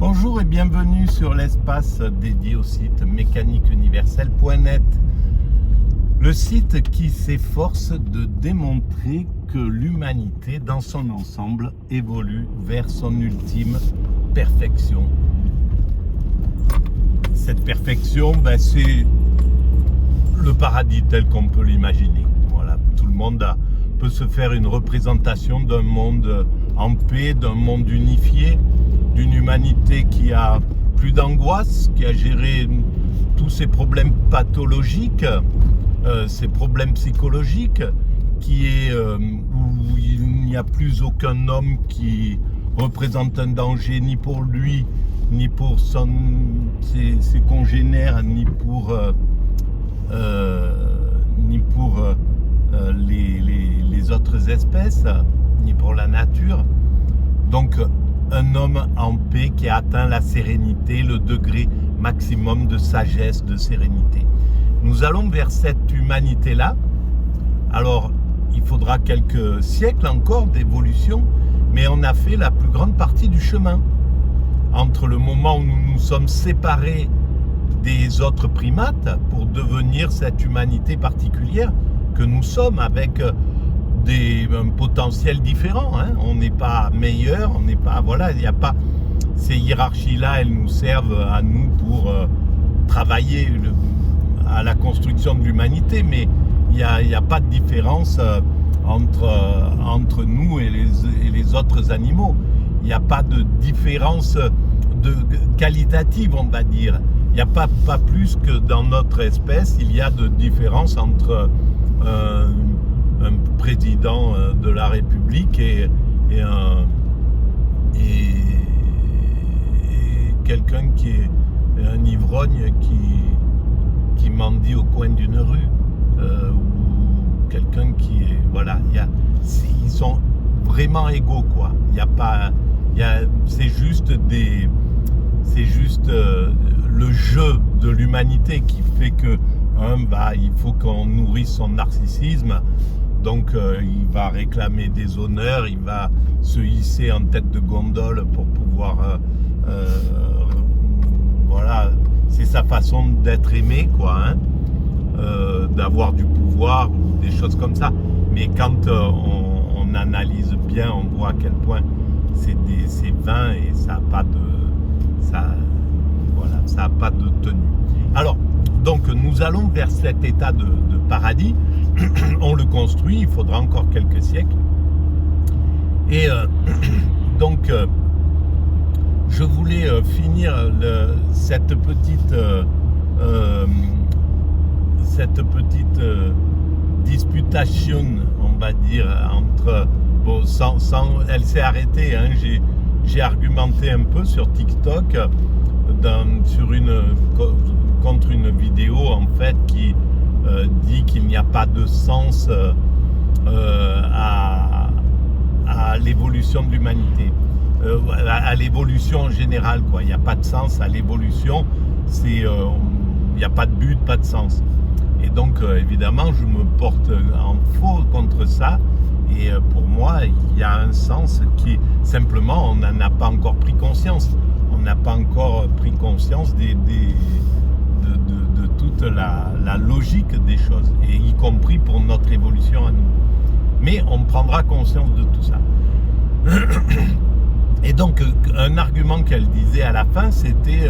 Bonjour et bienvenue sur l'espace dédié au site mécaniqueuniverselle.net, le site qui s'efforce de démontrer que l'humanité dans son ensemble évolue vers son ultime perfection. Cette perfection, c'est le paradis tel qu'on peut l'imaginer. Voilà, tout le monde peut se faire une représentation d'un monde en paix, d'un monde unifié, d'une humanité qui a plus d'angoisse, qui a géré tous ses problèmes pathologiques, ses problèmes psychologiques, où il n'y a plus aucun homme qui représente un danger ni pour lui, ni pour ses congénères, ni pour les autres espèces, ni pour la nature. Donc un homme en paix qui a atteint la sérénité, le degré maximum de sagesse, de sérénité. Nous allons vers cette humanité-là. Alors, il faudra quelques siècles encore d'évolution, mais on a fait la plus grande partie du chemin. Entre le moment où nous nous sommes séparés des autres primates pour devenir cette humanité particulière que nous sommes, avec un potentiel différent, hein. On n'est pas meilleur, on n'est pas, voilà, il n'y a pas ces hiérarchies-là, elles nous servent à nous pour travailler à la construction de l'humanité, mais il n'y a pas de différence entre nous et les autres animaux. Il n'y a pas de différence qualitative, on va dire. Il n'y a pas plus que dans notre espèce, il y a de différence entre un président de la République et quelqu'un qui est un ivrogne qui mendie au coin d'une rue, ou quelqu'un qui est, voilà, ils sont vraiment égaux, quoi. C'est juste le jeu de l'humanité qui fait que il faut qu'on nourrisse son narcissisme. Donc il va réclamer des honneurs, il va se hisser en tête de gondole pour pouvoir voilà, c'est sa façon d'être aimé, quoi, hein, d'avoir du pouvoir ou des choses comme ça. Mais quand on analyse bien, on voit à quel point c'est vain et ça n'a pas de tenue. Alors, donc nous allons vers cet état de paradis. On le construit, il faudra encore quelques siècles. Et donc, je voulais finir cette petite disputation, on va dire, entre... Bon, elle s'est arrêtée, hein, j'ai argumenté un peu sur TikTok contre une vidéo, en fait, qui dit qu'il n'y a pas de sens à l'évolution de l'humanité, à l'évolution en général, quoi. Il n'y a pas de sens à l'évolution, il n'y a pas de but, pas de sens. Et donc, évidemment, je me porte en faux contre ça. Et pour moi, il y a un sens qui, simplement, on n'en a pas encore pris conscience. On n'a pas encore pris conscience de toute la logique des choses, et y compris pour notre évolution à nous. Mais on prendra conscience de tout ça. Et donc, un argument qu'elle disait à la fin, c'était...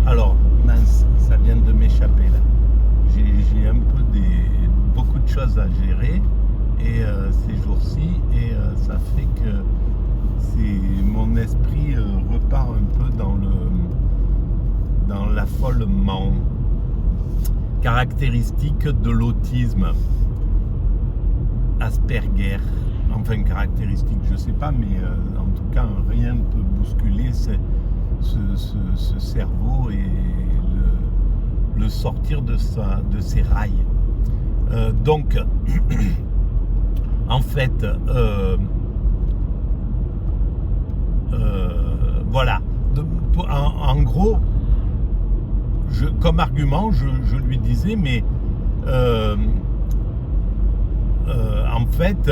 alors, mince, ça vient de m'échapper là. J'ai un peu beaucoup de choses à gérer ces jours-ci, et ça fait que mon esprit repart un peu dans l'affolement. Caractéristique de l'autisme, Asperger, enfin caractéristique, je sais pas, mais en tout cas rien ne peut bousculer ce cerveau et le sortir de ses rails. Donc en fait voilà, en gros, comme argument, je lui disais, mais en fait,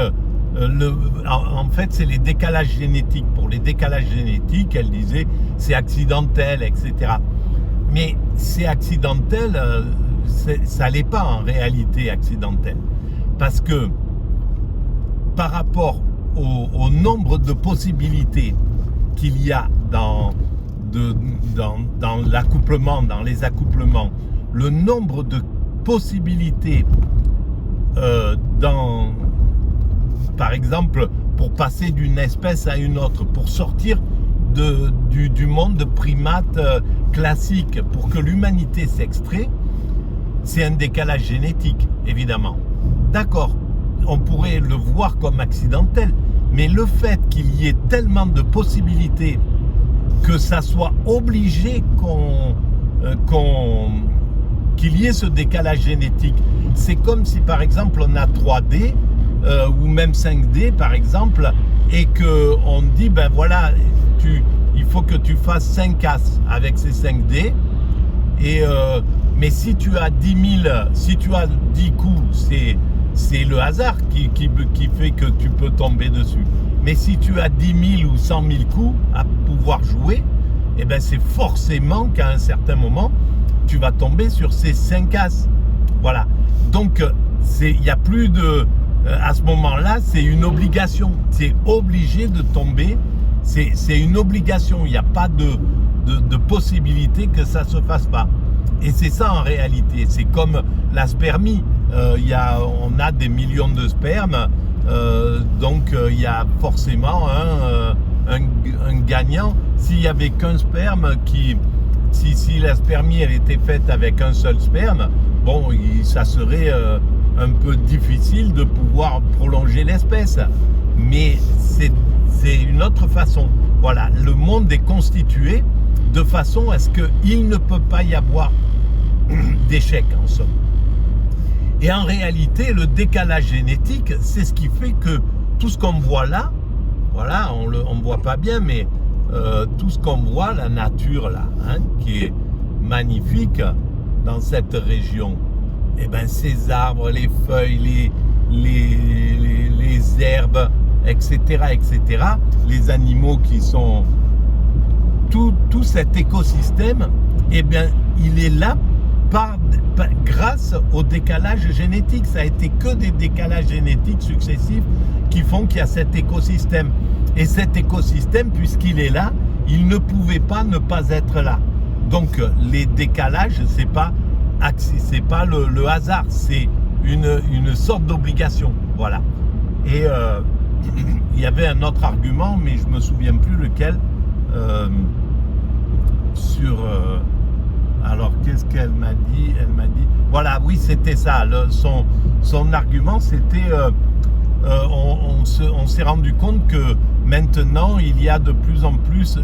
En fait, c'est les décalages génétiques. Pour les décalages génétiques, elle disait c'est accidentel, etc. Mais c'est accidentel, ça l'est pas en réalité accidentel. Parce que par rapport au nombre de possibilités qu'il y a dans l'accouplement, dans les accouplements, le nombre de possibilités par exemple, pour passer d'une espèce à une autre, pour sortir du monde de primates classique, pour que l'humanité s'extrait, c'est un décalage génétique, évidemment. D'accord, on pourrait le voir comme accidentel, mais le fait qu'il y ait tellement de possibilités que ça soit obligé qu'il y ait ce décalage génétique. C'est comme si par exemple on a 3D ou même 5D par exemple et qu'on dit ben voilà, il faut que tu fasses 5 as avec ces 5D mais si tu as 10 000, si tu as 10 coups, c'est le hasard qui fait que tu peux tomber dessus. Mais si tu as 10 000 ou 100 000 coups à pouvoir jouer, eh ben c'est forcément qu'à un certain moment, tu vas tomber sur ces 5 as. Voilà. Donc, il n'y a plus de... à ce moment-là, c'est une obligation. C'est obligé de tomber. C'est une obligation. Il n'y a pas de possibilité que ça ne se fasse pas. Et c'est ça en réalité. C'est comme la spermie. On a des millions de spermes. Donc il y a forcément un gagnant. S'il n'y avait qu'un sperme si la spermie elle était faite avec un seul sperme, bon, ça serait un peu difficile de pouvoir prolonger l'espèce. Mais c'est une autre façon. Voilà, le monde est constitué de façon à ce qu'il ne peut pas y avoir d'échec en somme. Et en réalité, le décalage génétique, c'est ce qui fait que tout ce qu'on voit là, voilà, on ne voit pas bien, mais tout ce qu'on voit, la nature là, hein, qui est magnifique dans cette région, et ben ces arbres, les feuilles, les herbes, etc., les animaux qui sont... Tout cet écosystème, eh bien, il est là grâce au décalage génétique. Ça a été que des décalages génétiques successifs qui font qu'il y a cet écosystème. Et cet écosystème, puisqu'il est là, il ne pouvait pas ne pas être là. Donc les décalages, c'est pas le hasard, c'est une sorte d'obligation. Voilà. Et il y avait un autre argument, mais je me souviens plus lequel. Alors qu'est-ce qu'elle m'a dit? Elle m'a dit, voilà, oui, c'était ça. Son argument, c'était on s'est rendu compte que maintenant il y a de plus en plus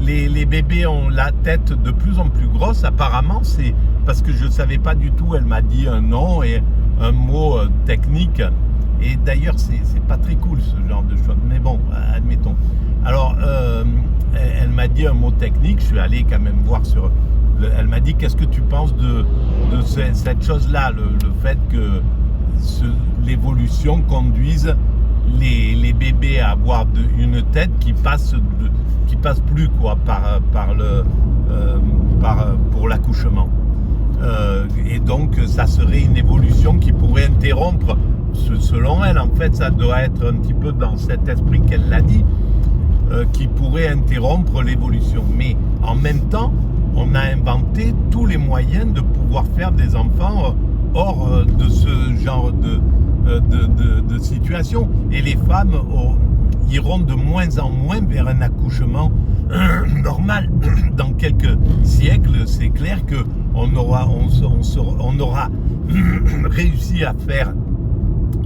les bébés ont la tête de plus en plus grosse. Apparemment, c'est parce que je ne savais pas du tout. Elle m'a dit un nom et un mot technique. Et d'ailleurs, c'est pas très cool ce genre de choses. Mais bon, admettons. Alors, elle m'a dit un mot technique. Je suis allé quand même voir sur... Elle m'a dit, qu'est-ce que tu penses de cette chose-là, le fait que l'évolution conduise les bébés à avoir une tête qui passe plus quoi pour l'accouchement. Et donc, ça serait une évolution qui pourrait interrompre, selon elle, en fait, ça doit être un petit peu dans cet esprit qu'elle l'a dit, qui pourrait interrompre l'évolution. Mais en même temps, on a inventé tous les moyens de pouvoir faire des enfants hors de ce genre de situation. Et les femmes iront de moins en moins vers un accouchement normal. Dans quelques siècles, c'est clair qu'on aura réussi à faire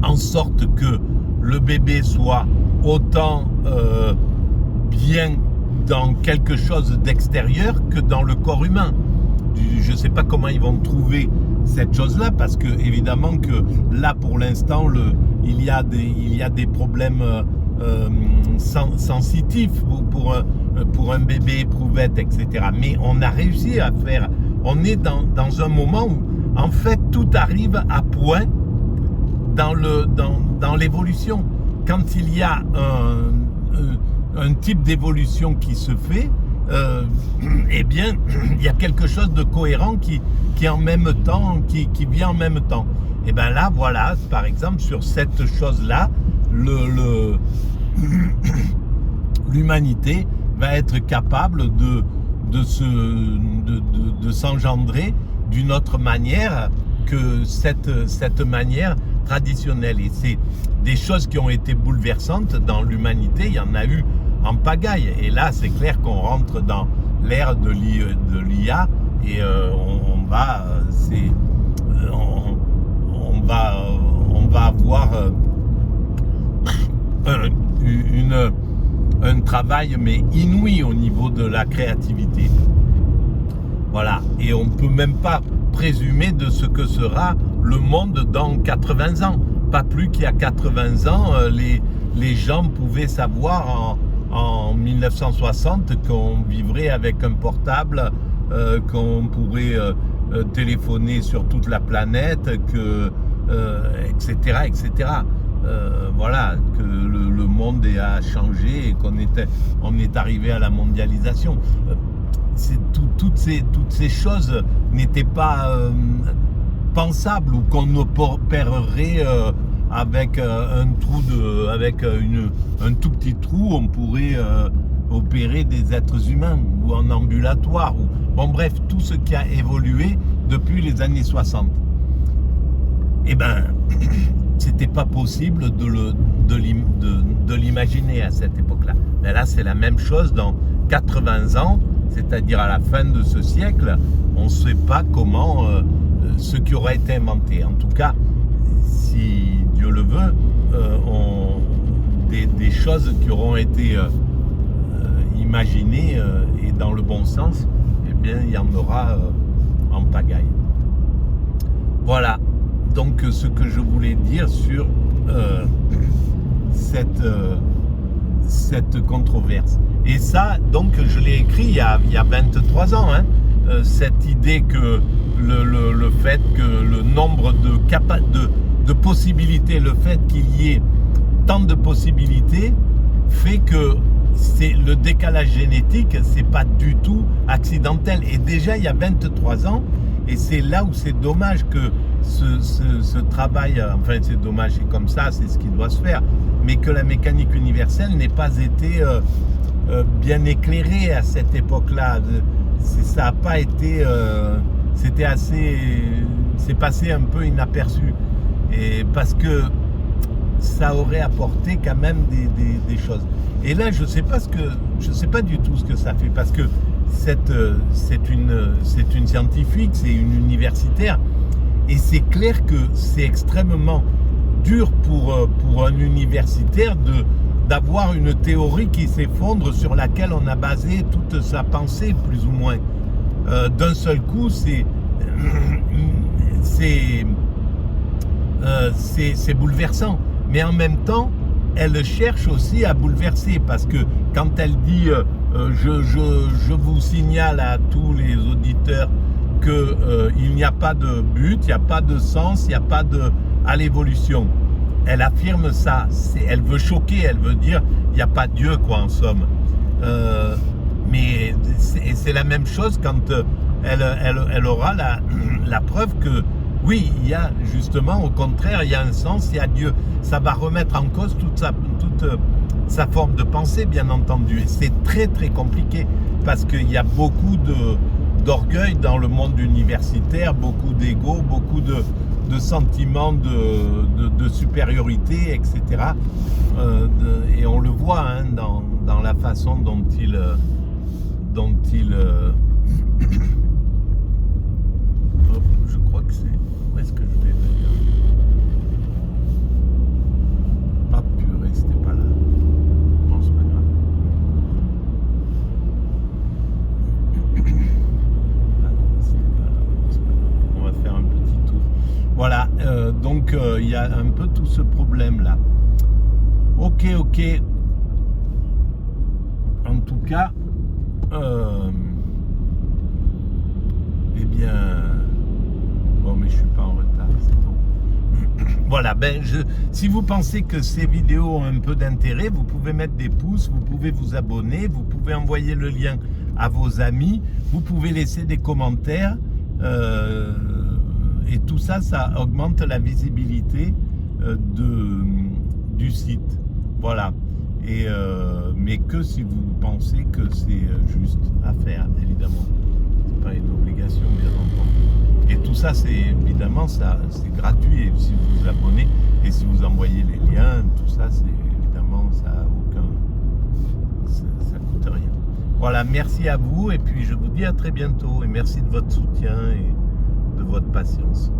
en sorte que le bébé soit autant bien dans quelque chose d'extérieur que dans le corps humain. Je ne sais pas comment ils vont trouver cette chose-là, parce que évidemment que là pour l'instant il y a des problèmes sensitifs pour un bébé éprouvette, etc. Mais on a réussi à faire, on est dans un moment où en fait tout arrive à point dans l'évolution. quand il y a un type d'évolution qui se fait, eh bien, il y a quelque chose de cohérent qui en même temps, qui vient en même temps. Et bien là, voilà, par exemple, sur cette chose-là, l'humanité va être capable de s'engendrer d'une autre manière que cette manière traditionnelle. Et c'est des choses qui ont été bouleversantes dans l'humanité, il y en a eu en pagaille. Et là, c'est clair qu'on rentre dans l'ère de l'IA et on va avoir un travail mais inouï au niveau de la créativité. Voilà, et on ne peut même pas présumer de ce que sera le monde dans 80 ans. Pas plus qu'il y a 80 ans, les gens pouvaient savoir en 1960 qu'on vivrait avec un portable, qu'on pourrait téléphoner sur toute la planète, etc., etc. Voilà, que le monde a changé et qu'on est arrivé à la mondialisation. Toutes ces choses n'étaient pas pensables ou qu'on opérerait avec un tout petit trou, on pourrait opérer des êtres humains ou en ambulatoire. Bon bref, tout ce qui a évolué depuis les années 60. Eh ben, c'était pas possible de l'imaginer à cette époque-là. Mais là, c'est la même chose dans 80 ans, c'est-à-dire à la fin de ce siècle, on ne sait pas comment ce qui aura été inventé. En tout cas, si Dieu le veut, des choses qui auront été imaginées et dans le bon sens, eh bien, il y en aura en pagaille. Voilà. Donc, ce que je voulais dire sur cette controverse. Et ça, donc, je l'ai écrit il y a 23 ans, hein, cette idée que le fait que le nombre de possibilités, le fait qu'il y ait tant de possibilités, fait que le décalage génétique, c'est pas du tout accidentel. Et déjà, il y a 23 ans, et c'est là où c'est dommage que ce travail, enfin c'est dommage, c'est comme ça, c'est ce qui doit se faire, mais que la mécanique universelle n'ait pas été bien éclairée à cette époque-là. Ça n'a pas été, c'est passé un peu inaperçu, et parce que ça aurait apporté quand même des choses. Et là, je sais pas du tout ce que ça fait, parce que c'est une scientifique, c'est une universitaire, et c'est clair que c'est extrêmement dur pour un universitaire d'avoir une théorie qui s'effondre, sur laquelle on a basé toute sa pensée, plus ou moins. D'un seul coup, c'est bouleversant. Mais en même temps, elle cherche aussi à bouleverser, parce que quand elle dit je vous signale à tous les auditeurs qu'il n'y a pas de but, il n'y a pas de sens, il n'y a pas à l'évolution. Elle affirme ça, elle veut choquer, elle veut dire il n'y a pas Dieu, quoi, en somme. Mais c'est la même chose quand elle aura la preuve que oui, il y a justement, au contraire, il y a un sens, il y a Dieu. Ça va remettre en cause toute sa forme de pensée, bien entendu. Et c'est très très compliqué, parce qu'il y a beaucoup d'orgueil dans le monde universitaire, beaucoup d'ego, beaucoup de sentiments de supériorité, etc. Et on le voit, hein, dans la façon dont il je crois que c'est... Où est-ce que je vais d'ailleurs? Ah purée, c'était pas là. Non, c'est pas grave. Ah non, c'était pas là. Non, c'est pas grave. On va faire un petit tour. Voilà, donc il y a un peu tout ce problème-là. Ok. En tout cas, eh bien... Bon, mais je suis pas en retard, c'est bon. Voilà, si vous pensez que ces vidéos ont un peu d'intérêt, vous pouvez mettre des pouces, vous pouvez vous abonner, vous pouvez envoyer le lien à vos amis, vous pouvez laisser des commentaires, et tout ça, ça augmente la visibilité du site. Voilà. Mais que si vous pensez que c'est juste à faire, évidemment. C'est pas une obligation, bien entendu. Et tout ça, c'est évidemment, c'est gratuit. Et si vous vous abonnez et si vous envoyez les liens, tout ça, c'est évidemment, ça coûte rien. Voilà, merci à vous et puis je vous dis à très bientôt et merci de votre soutien et de votre patience.